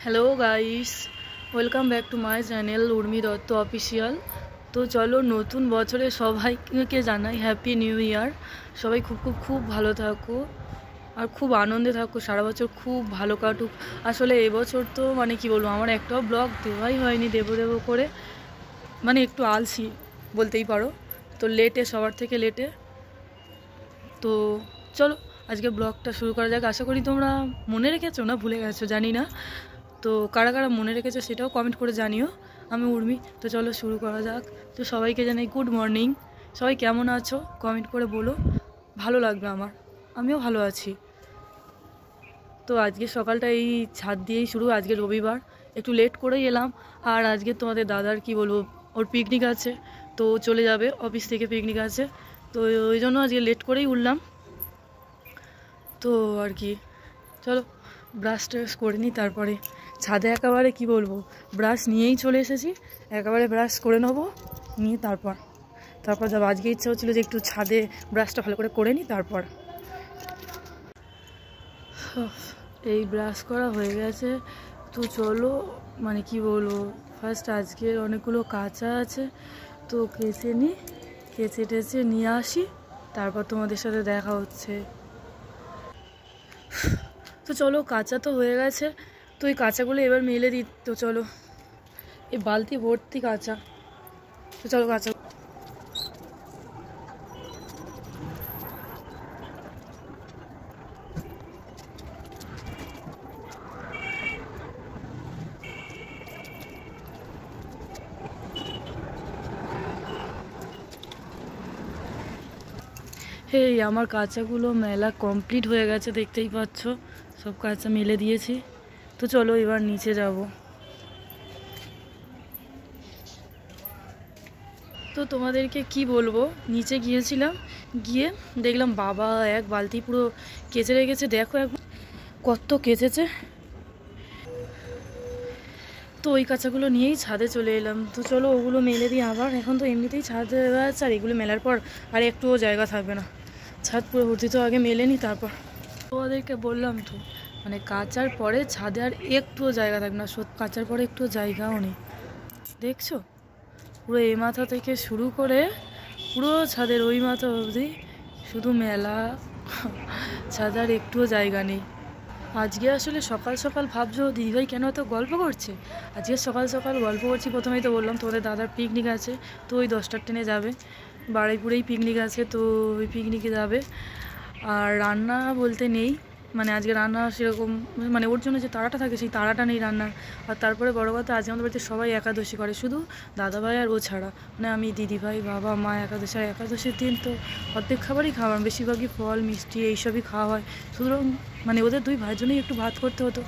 Hello guys, welcome back to my channel Urmi Dutta official. তো চলো নতুন বছরে সবাইকে জানাই হ্যাপি নিউ ইয়ার। সবাই খুব খুব খুব ভালো থাকো আর খুব আনন্দে থাকো, সারা বছর খুব ভালো কাটুক। আসলে এবছর তো মানে কি বলবো, আমার একটাও ব্লগ দেওয়াই হয়নি, দেবো করে মানে একটু আলসি বলতেই পারো। তো লেটে, সবার থেকে লেটে। তো চলো আজকে ব্লগটা শুরু করা যাক। আশা করি তোমরা মনে রেখেছো, না ভুলে গেছো জানি না। তো কারা কারা মনে রেখেছো সেটাও কমেন্ট করে জানিও। আমি উর্মি। তো চলো শুরু করা যাক। তো সবাইকে জানাই গুড মর্নিং। সবাই কেমন আছো কমেন্ট করে বলো, ভালো লাগবে আমার, আমিও ভালো আছি। তো আজকে সকালটা এই ছাদ দিয়েই শুরু। আজকে রবিবার, একটু লেট করেই এলাম। আর আজকে তোমাদের দাদার কি বলবো, ওর পিকনিক আছে, তো চলে যাবে অফিস থেকে, পিকনিক আছে। তো ওই জন্য আজকে লেট করেই উঠলাম। তো আর কি, চলো ব্রাশ ট্রাশ করে নিই। তারপরে ছাদে একেবারে কি বলবো, ব্রাশ নিয়েই চলে এসেছি, একেবারে ব্রাশ করে নেবো, নিয়ে তারপর যাবো। আজকে ইচ্ছা হচ্ছিলো যে একটু ছাদে ব্রাশটা ভালো করে নিই তারপর। এই ব্রাশ করা হয়ে গেছে। তো চলো মানে কি বলবো, ফার্স্ট আজকের অনেকগুলো কাঁচা আছে, তো কেচে নিই, কেচে টেচে নিয়ে আসি, তারপর তোমাদের সাথে দেখা হচ্ছে। তো চলো কাঁচা তো হয়ে গেছে, তো এই কাঁচাগুলো এবার মেলে দিই। তো চলো, এই বালতি ভর্তি কাঁচা। তো চলো কাঁচা। এই আমার কাঁচাগুলো মেলা কমপ্লিট হয়ে গেছে, দেখতেই পাচ্ছ সব কাঁচা মেলে দিয়েছি। তো চলো এবার নিচে যাব। তো তোমাদেরকে কি বলবো, নিচে গিয়েছিলাম, গিয়ে দেখলাম বাবা এক বালতি পুরো কেচে রেখেছে। দেখো এখন কত কেচেছে। তো ওই কাঁচাগুলো নিয়েই ছাদে চলে এলাম। তো চলো ওগুলো মেলে দিই আবার। এখন তো এমনিতেই ছাদে আছে, আর এগুলো মেলার পর আর একটুও জায়গা থাকবে না, ছাদ পুরো ভর্তি। তো আগে মেলে নিই তারপর। তোমাদেরকে বললাম তো, মানে কাচার পরে ছাদে আর একটুও জায়গা থাকবে না। কাচার পরে একটুও জায়গাও নেই, দেখছো? পুরো এই মাথা থেকে শুরু করে পুরো ছাদের ওই মাথা অবধি শুধু মেলা, ছাদ আর একটুও জায়গা নেই। আজকে আসলে সকাল সকাল ভাবছো দিদিভাই কেন এত গল্প করছে। আজকে সকাল সকাল গল্প করছি, প্রথমেই তো বললাম তোমাদের দাদার পিকনিক আছে, তো ওই 10টার ট্রেনে যাবে, বারুইপুরেই পিকনিক আছে, তো ওই পিকনিকে যাবে। আর রান্না বলতে নেই, মানে আজকে রান্না সেরকম, মানে ওর জন্য যে তাড়াটা থাকে সেই তাড়াটা নেই রান্নার। আর তারপরে বড় কথা, আজকে আমাদের বাড়িতে সবাই একাদশী করে, শুধু দাদাভাই আর ও ছাড়া, মানে আমি, দিদিভাই, বাবা, মা একাদশী। আর একাদশীর দিন তো অর্ধেক খাবারই খাওয়া, বেশিরভাগই ফল মিষ্টি এইসবই খাওয়া হয়। সুতরাং মানে ওদের দুই ভাইয়ের জন্যই একটু ভাত করতে হতো,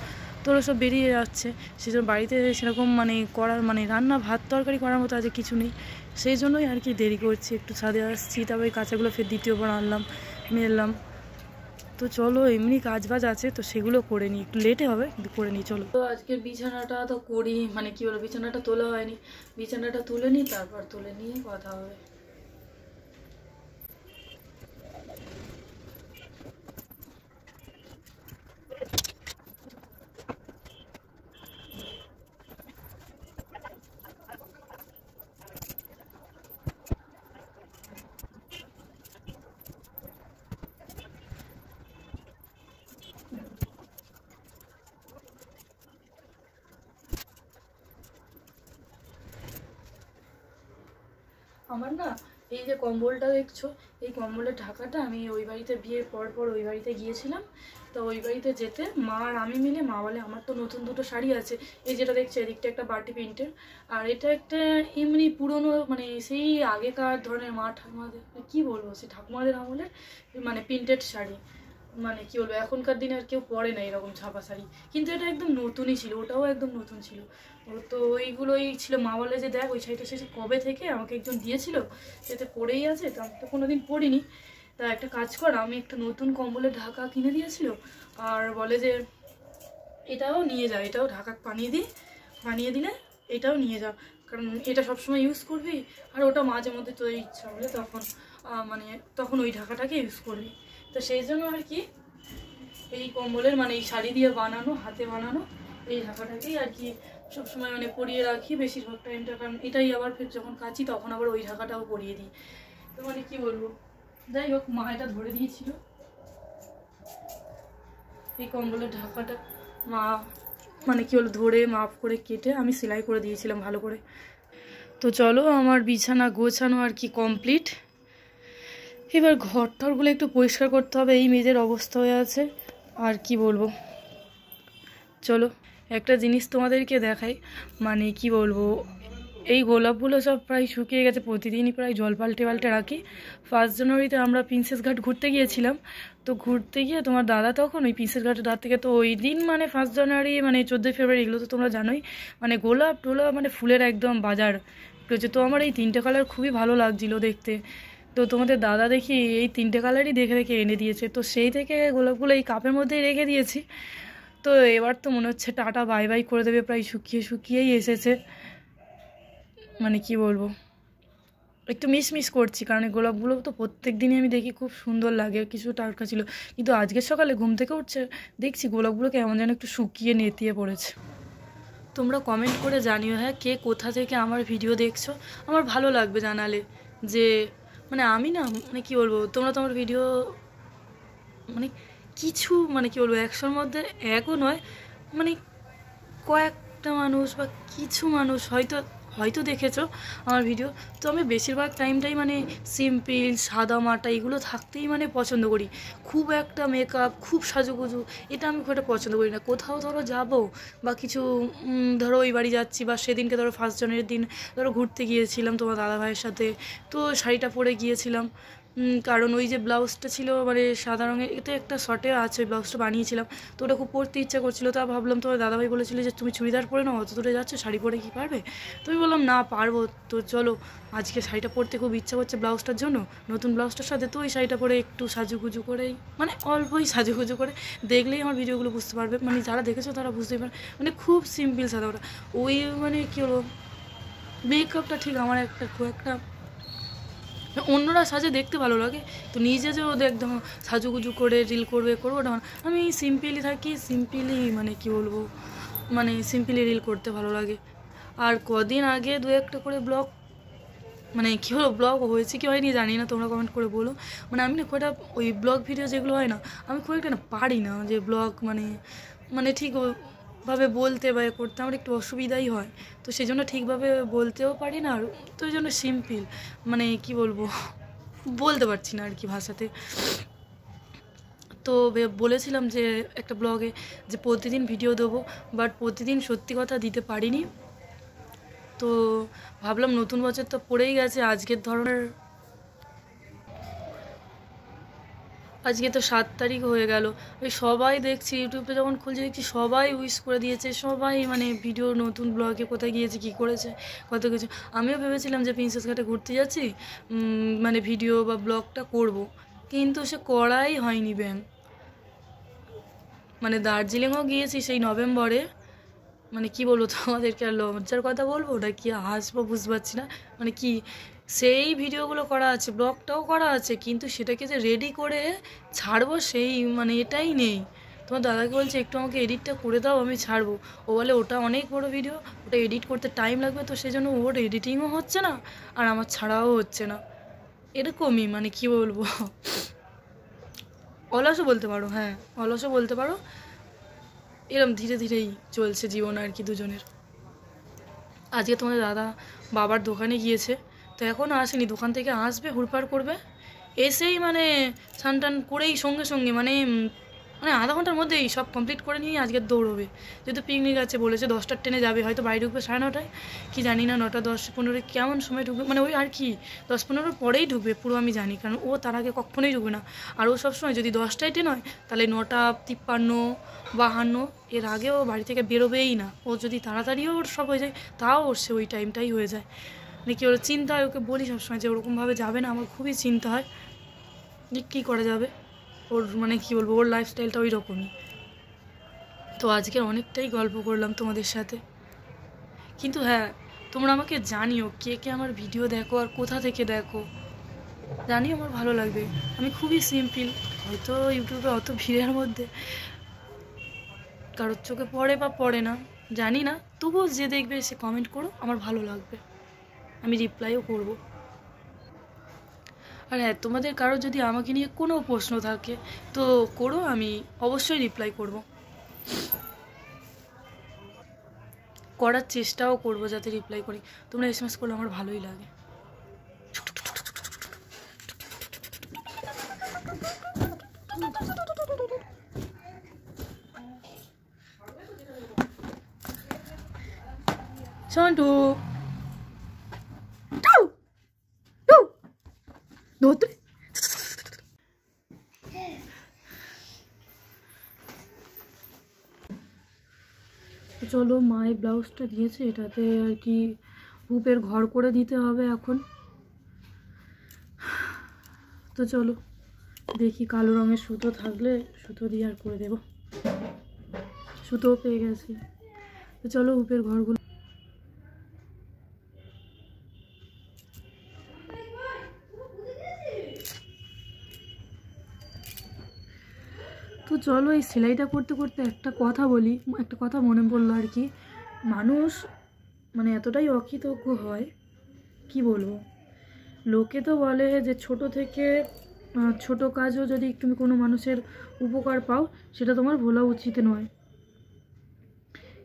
তো ওরা সব বেরিয়ে যাচ্ছে, সেই জন্য বাড়িতে সেরকম মানে করার, মানে রান্না ভাত তরকারি করার মতো আজকে কিছু নেই। সেই জন্যই আর কি দেরি করছি, একটু ছাদে আসছি। তারপরে কাঁচাগুলো ফের দ্বিতীয়বার আনলাম, মেললাম। তো চলো এমনি কাজ বাজ আছে, তো সেগুলো করে নিই, একটু লেটে হবে কিন্তু করে নিই। চলো তো আজকের বিছানাটা তো করি, মানে কি বলো, বিছানাটা তোলা হয়নি, বিছানাটা তুলে নিই, তারপর তুলে নিয়ে কথা হবে। আমার না, এই যে কম্বলটা দেখছো, এই কম্বলের ঢাকাটা আমি ওই বাড়িতে বিয়ের পর ওই বাড়িতে গিয়েছিলাম। তো ওই বাড়িতে যেতে মা আর আমি মিলে, মা বলে আমার তো নতুন দুটো শাড়ি আছে, এই যেটা দেখছো এদিকটা একটা বাটি প্রিন্টের, আর এটা একটা এমনি পুরনো, মানে সেই আগেকার ধরনের মা ঠাকুমাদের, কি বলবো, সেই ঠাকুমাদের আমলের মানে প্রিন্টেড শাড়ি। মানে কি বলবো, এখনকার দিনে আর কেউ পরে না এরকম ছাপা শাড়ি, কিন্তু এটা একদম নতুনই ছিল, ওটাও একদম নতুন ছিল। তো ওইগুলোই ছিল। মা বলে যে দেখ ওই শাড়িটা সে কবে থেকে আমাকে একজন দিয়েছিল, সেটা পরেই আছে, তো আমি তো কোনোদিন পরিনি। তা একটা কাজ কর, আমি একটা নতুন কম্বলের ঢাকা কিনে দিয়েছিল, আর বলে যে এটাও নিয়ে যা, এটাও ঢাকা বানিয়ে দিলে এটাও নিয়ে যা, কারণ এটা সবসময় ইউজ করবি, আর ওটা মাঝে মধ্যে তোর ইচ্ছা হলে তখন মানে তখন ওই ঢাকাটাকে ইউজ করবি। তো সেই জন্য আর কি এই কম্বলের, মানে এই শাড়ি দিয়ে বানানো, হাতে বানানো এই ঢাকাটাকেই আর কি সবসময় মানে পরিয়ে রাখি বেশিরভাগ টাইমটা, কারণ এটাই আবার ফের যখন কাচি তখন আবার ওই ঢাকাটাও পরিয়ে দিই। তো মানে কী বলবো, যাই হোক মা এটা ধরে দিয়েছিল, এই কম্বলের ঢাকাটা মা মানে কী বলবো ধরে মাপ করে কেটে আমি সেলাই করে দিয়েছিলাম ভালো করে। তো চলো আমার বিছানা গোছানো আর কি কমপ্লিট। এবার ঘর টরগুলো একটু পরিষ্কার করতে হবে, এই মেয়েদের অবস্থা হয়ে আছে। আর কি বলবো, চলো একটা জিনিস তোমাদেরকে দেখাই, মানে কি বলবো, এই গোলাপগুলো সব প্রায় শুকিয়ে গেছে, প্রতিদিনই প্রায় জল পাল্টে পাল্টে রাখি। 1 জানুয়ারিতে আমরা প্রিন্সেস ঘাট ঘুরতে গিয়েছিলাম, তো ঘুরতে গিয়ে তোমার দাদা তখন ওই প্রিন্সেস ঘাটের ধার থেকে, তো ওই দিন মানে 1 জানুয়ারি মানে 14 ফেব্রুয়ারি এগুলো তো তোমরা জানোই, মানে গোলাপ টোলাপ মানে ফুলের একদম বাজার রয়েছে। তো আমার এই 3টে কালার খুবই ভালো লাগছিলো দেখতে, তো তোমাদের দাদা দেখি এই 3টে কালারই দেখে দেখে এনে দিয়েছে, তো সেই থেকে গোলাপগুলো এই কাপের মধ্যেই রেখে দিয়েছি। তো এবার তো মনে হচ্ছে টাটা বাই বাই করে দেবে, প্রায় শুকিয়ে শুকিয়েই এসেছে। মানে কি বলবো, একটু মিস করছি, কারণ এই গোলাপগুলো তো প্রত্যেক দিনই আমি দেখি খুব সুন্দর লাগে, কিছু টাটকা ছিল, কিন্তু আজকের সকালে ঘুম থেকে উঠছে দেখছি গোলাপগুলো কেমন যেন একটু শুকিয়ে নেতিয়ে পড়েছে। তোমরা কমেন্ট করে জানিও হ্যাঁ কে কোথা থেকে আমার ভিডিও দেখছো, আমার ভালো লাগবে জানালে। যে মানে আমি না মানে কি বলবো, তোমরা তোমার ভিডিও মানে কিছু মানে কি বলবো 100-র মধ্যে 1ও নয়, মানে কয়েকটা মানুষ বা কিছু মানুষ হয়তো হয়তো দেখেছো আমার ভিডিও। তো আমি বেশিরভাগ টাইমটাই মানে সিম্পল সাদা মাটা এগুলো থাকতেই মানে পছন্দ করি, খুব একটা মেকআপ খুব সাজুগুজু এটা আমি খুব একটা পছন্দ করি না। কোথাও ধরো যাবো বা কিছু ধরো ওই বাড়ি যাচ্ছি, বা সেদিনকে ধরো 1 জানুয়ারির দিন ধরো ঘুরতে গিয়েছিলাম তোমার দাদাভাইয়ের সাথে, তো শাড়িটা পরে গিয়েছিলাম, কারণ ওই যে ব্লাউজটা ছিল মানে সাদা রঙের, এটা একটা শর্টে আছে ওই ব্লাউজটা বানিয়েছিলাম, তো ওটা খুব পরতে ইচ্ছা করছিলো। তা ভাবলাম তোমার দাদাভাই বলেছিল যে তুমি চুড়িদার পরে নাও, অত দূরে যাচ্ছ শাড়ি পরে কি পারবে, তো আমি বললাম না পারবো, তো চলো আজকে শাড়িটা পরতে খুব ইচ্ছা করছে ব্লাউজটার জন্য, নতুন ব্লাউজটার সাথে, তো ওই শাড়িটা পরে একটু সাজুগুজু করেই মানে অল্পই সাজুগুজু করে, দেখলেই আমার ভিডিওগুলো বুঝতে পারবে, মানে যারা দেখেছো তারা বুঝতেই পারবে, মানে খুব সিম্পল সাদা ওটা, ওই মানে কী হলো মেকআপটা ঠিক আমার একটা খুব একটা, অন্যরা সাজে দেখতে ভালো লাগে, তো নিজে যে ওদের একদম সাজুগুজু করে রিল করবে ওটা আমি সিম্পলি থাকি, সিম্পলি মানে কি বলবো মানে সিম্পলি রিল করতে ভালো লাগে। আর কদিন আগে 2-1টা করে ব্লগ মানে কী হলো ব্লগ হয়েছে কি হয়নি জানি না, তোমরা কমেন্ট করে বলো। মানে আমি না খুব একটা ওই ব্লগ ভিডিও যেগুলো হয় না আমি খুব একটা না পারি না, যে ব্লগ মানে মানে ঠিক ভাবে বলতে বা করতে আমার একটু অসুবিধাই হয়, তো সেই জন্য ঠিকভাবে বলতেও পারি না, আর তো ওই জন্য সিম্পল মানে কি বলবো বলতে পারছি না আর কি ভাষাতে। তো বলেছিলাম যে একটা ব্লগে যে প্রতিদিন ভিডিও দেবো, বাট প্রতিদিন সত্যি কথা দিতে পারিনি। তো ভাবলাম নতুন বছর তো পড়েই গেছে, আজকের ধরনের আজকে তো 7 তারিখ হয়ে গেল, ওই সবাই দেখছি ইউটিউবে যখন খুলছে দেখছি সবাই উইশ করে দিয়েছে, সবাই মানে ভিডিও নতুন ব্লগে কোথায় গিয়েছে কী করেছে কত কিছু। আমিও ভেবেছিলাম যে প্রিন্সেস ঘাটে ঘুরতে যাচ্ছি মানে ভিডিও বা ব্লগটা করব, কিন্তু সে করাই হয়নি ব্যাং। মানে দার্জিলিংও গিয়েছি সেই নভেম্বরে, মানে কি বলবো তোমাদেরকে, আর লজ্জার কথা বলবো ওটা কি হাসবো বুঝতে পারছি না, মানে কি সেই ভিডিওগুলো করা আছে ব্লগটাও করা আছে, কিন্তু সেটাকে যে রেডি করে ছাড়বো সেই মানে এটাই নেই। তোমার দাদাকে বলছে একটু আমাকে এডিটটা করে দাও আমি ছাড়বো, ও বলে ওটা অনেক বড় ভিডিও ওটা এডিট করতে টাইম লাগবে, তো সেই জন্য ওর এডিটিংও হচ্ছে না আর আমার ছাড়াও হচ্ছে না, এরকমই মানে কি বলবো অলসও বলতে পারো, হ্যাঁ অলসও বলতে পারো, এরম ধীরে ধীরেই চলছে জীবন আর কি দুজনের। আজকে তোমাদের দাদা বাবার দোকানে গিয়েছে, তো এখনও আসেনি, দোকান থেকে আসবে হুড়পাড় করবে, এসেই মানে স্নান টান করেই সঙ্গে সঙ্গে মানে মানে আধা ঘন্টার মধ্যেই সব কমপ্লিট করে নিয়ে আজকে দৌড়বে, যেহেতু পিকনিক আছে বলেছে 10টার ট্রেনে যাবে, হয়তো বাড়ি ঢুকবে 9:30 কি জানি না, 9টা 10-15 কেমন সময় ঢুকবে, মানে ওই আর কি 10-15 পরেই ঢুকবে পুরো আমি জানি, কারণ ও তার আগে কখনোই ঢুকবে না, আর ও সবসময় যদি 10টায় ট্রেন হয় তাহলে 9:53-52 এর আগেও বাড়ি থেকে বেরোবেই না, ও যদি তাড়াতাড়িও ওর সব হয়ে যায় তাও ওর সে ওই টাইমটাই হয়ে যায়, মানে কি ওর চিন্তা হয়, ওকে বলি সবসময় যে ওরকমভাবে যাবে না, আমার খুবই চিন্তা হয় যে কী করা যাবে, ওর মানে কি বলবো ওর লাইফস্টাইলটা ওই রকমই। তো আজকে অনেকটাই গল্প করলাম তোমাদের সাথে, কিন্তু হ্যাঁ তোমরা আমাকে জানিও কে কে আমার ভিডিও দেখো আর কোথা থেকে দেখো, জানি আমার ভালো লাগবে। আমি খুবই সিম্পল, হয়তো ইউটিউবে অত ভিড়ের মধ্যে কারোর চোখে পড়ে বা পড়ে না জানি না, তবুও যে দেখবে সে কমেন্ট করো, আমার ভালো লাগবে, আমি রিপ্লাইও করব। আর হ্যাঁ, তোমাদের কারো যদি আমাকে নিয়ে কোনো প্রশ্ন থাকে তো করো, আমি অবশ্যই রিপ্লাই করব, করার চেষ্টাও করব যাতে রিপ্লাই করি। তোমরা এসএমএস করলে আমার ভালোই লাগে। সন্টু ধরতে চলো, মায়ের ব্লাউজটা দিয়েছে, এটাতে আর কি হুপের ঘর করে দিতে হবে এখন। তো চলো দেখি, কালো রঙের সুতো থাকলে সুতো দিয়ে আর করে দেব, সুতোও পেয়ে গেছি। তো চলো হুপের ঘরগুলো, তো চলো এই সেলাইটা করতে করতে একটা কথা বলি, একটা কথা মনে পড়লো আর কি। মানুষ মানে এতটাই অকৃতজ্ঞ হয়, কি বলবো। লোকে তো বলে যে ছোট থেকে ছোট কাজও যদি তুমি কোনো মানুষের উপকার পাও সেটা তোমার ভোলা উচিত নয়,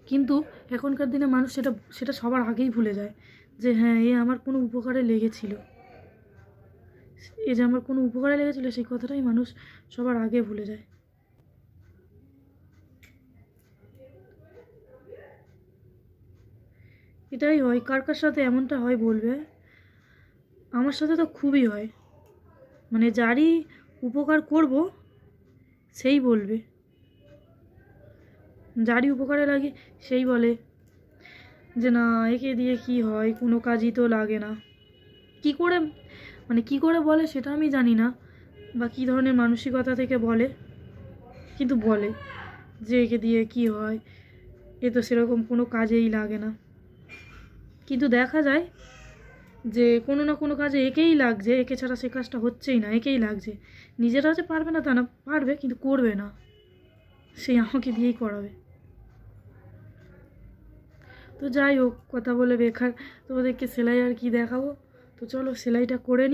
কিন্তু এখনকার দিনে মানুষ সেটা সবার আগেই ভুলে যায় যে হ্যাঁ, এ আমার কোনো উপকারে লেগেছিল, এ যে আমার কোনো উপকারে লেগেছিল সেই কথাটাই মানুষ সবার আগে ভুলে যায়। এটাই হয়, কার কার সাথে এমনটা হয় বলবে, আমার সাথে তো খুবই হয়। মানে যারই উপকার করব সেই বলবে, যারই উপকারে লাগে সেই বলে যে না, একে দিয়ে কি হয়, কোনো কাজই তো লাগে না। কি করে মানে কি করে বলে সেটা আমি জানি না, বা কী ধরনের মানসিকতা থেকে বলে, কিন্তু বলে যে একে দিয়ে কি হয়, এ তো সেরকম কোনো কাজেই লাগে না। কিন্তু দেখা যায় যে কোনো না কোনো কাজে একেই লাগছে, একে ছাড়া সে কাজটা হচ্ছেই না, একেই লাগছে। নিজেরা যে পারবে না তা না, পারবে কিন্তু করবে না, সেই আমাকে দিয়েই করাবে। তো যাই হোক, কথা বলে বেকার, তোমাদেরকে সেলাই আর কি দেখাবো। তো চলো সেলাইটা করে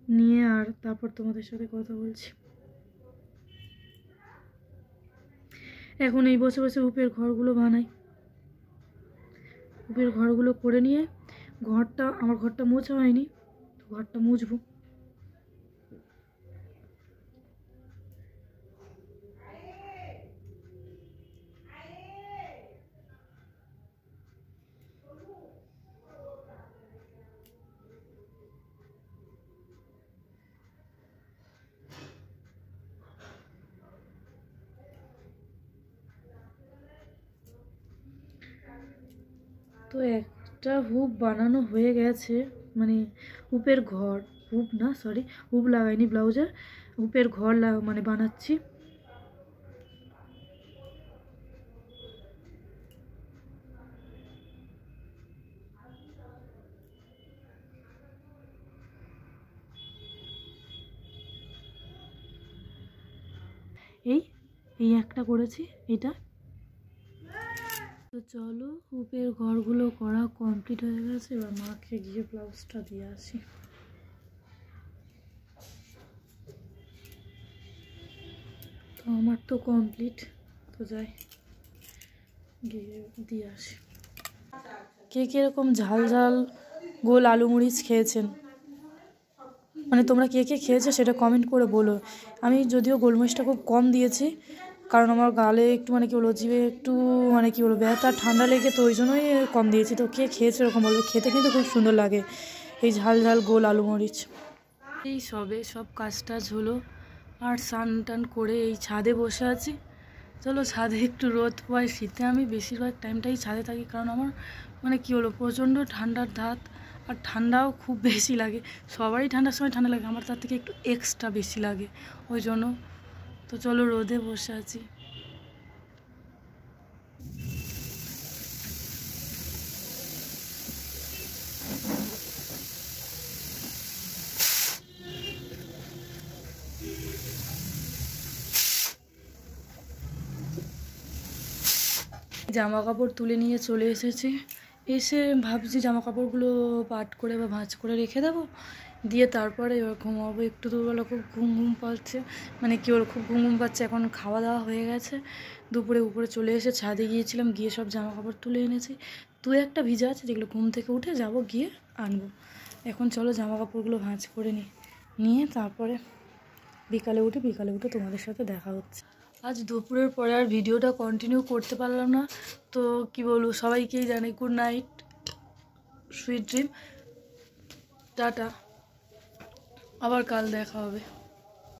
নিয়ে আর তারপর তোমাদের সাথে কথা বলছি। এখন এই বসে বসে হুপের ঘরগুলো বানাই, হুপের ঘরগুলো করে নিয়ে আমার ঘরটা মোছা হয়নি, তো ঘরটা মুছবো। তো একটা হুপ বানানো হয়ে গেছে, মানে হুপের ঘর, হুপ না সরি, হুপ লাগাইনি ব্লাউজের, হুপের ঘর মানে বানাচ্ছি। এই এই একটা করেছি এটা। তো চলো হুপের ঘরগুলো করা কমপ্লিট হয়ে গেছে, এবার মাকে গিয়ে ব্লাউজটা দিয়ে আসি। তো আমার তো কমপ্লিট, তো যাই গিয়ে দিয়ে আসি। কে কীরকম ঝাল ঝাল গোল আলু মরিচ খেয়েছেন, মানে তোমরা কে কে খেয়েছো সেটা কমেন্ট করে বলো। আমি যদিও গোলমরিচটা খুব কম দিয়েছি, কারণ আমার গালে একটু মানে কী বলবো, জিভে একটু মানে কী বলবো ব্যথা ঠান্ডা লেগে, তো ওই জন্যই কম দিয়েছি। তো কে খেয়েছে এরকম বলবো, খেতে কিন্তু খুব সুন্দর লাগে এই ঝাল ঝাল গোল আলু মরিচ। এই সব কাজ টাজ হলো, আর স্নান টান করে এই ছাদে বসে আছি। চলো ছাদে একটু রোদ পাই, শীতে আমি বেশিরভাগ টাইমটাই ছাদে থাকি, কারণ আমার মানে কী হলো প্রচণ্ড ঠান্ডার ধাত, আর ঠান্ডাও খুব বেশি লাগে। সবারই ঠান্ডার সময় ঠান্ডা লাগে, আমার তার থেকে একটু এক্সট্রা বেশি লাগে ওই জন্য। তো চলো রোদে বসে আছি। জামা কাপড় তুলে নিয়ে চলে এসেছি, এসে ভাবছি জামা কাপড়গুলো পাট করে বা ভাঁজ করে রেখে দেবো, দিয়ে তারপরে এবার ঘুমাবো। একটু দুবেলা খুব ঘুম ঘুম পাচ্ছে, মানে কি ওর খুব ঘুম ঘুম পাচ্ছে। এখন খাওয়া দাওয়া হয়ে গেছে, দুপুরে উপরে চলে এসে ছাদে গিয়েছিলাম, গিয়ে সব জামা কাপড় তুলে এনেছি। তুই একটা ভিজা আছে যেগুলো ঘুম থেকে উঠে যাব গিয়ে আনবো। এখন চলো জামা কাপড়গুলো ভাঁজ করে নিয়ে তারপরে বিকালে উঠে তোমাদের সাথে দেখা হচ্ছে। আজ দুপুরের পরে আর ভিডিওটা কন্টিনিউ করতে পারলাম না, তো কি বলবো, সবাইকেই জানাই good night, sweet dream, tata, আবার কাল দেখা হবে।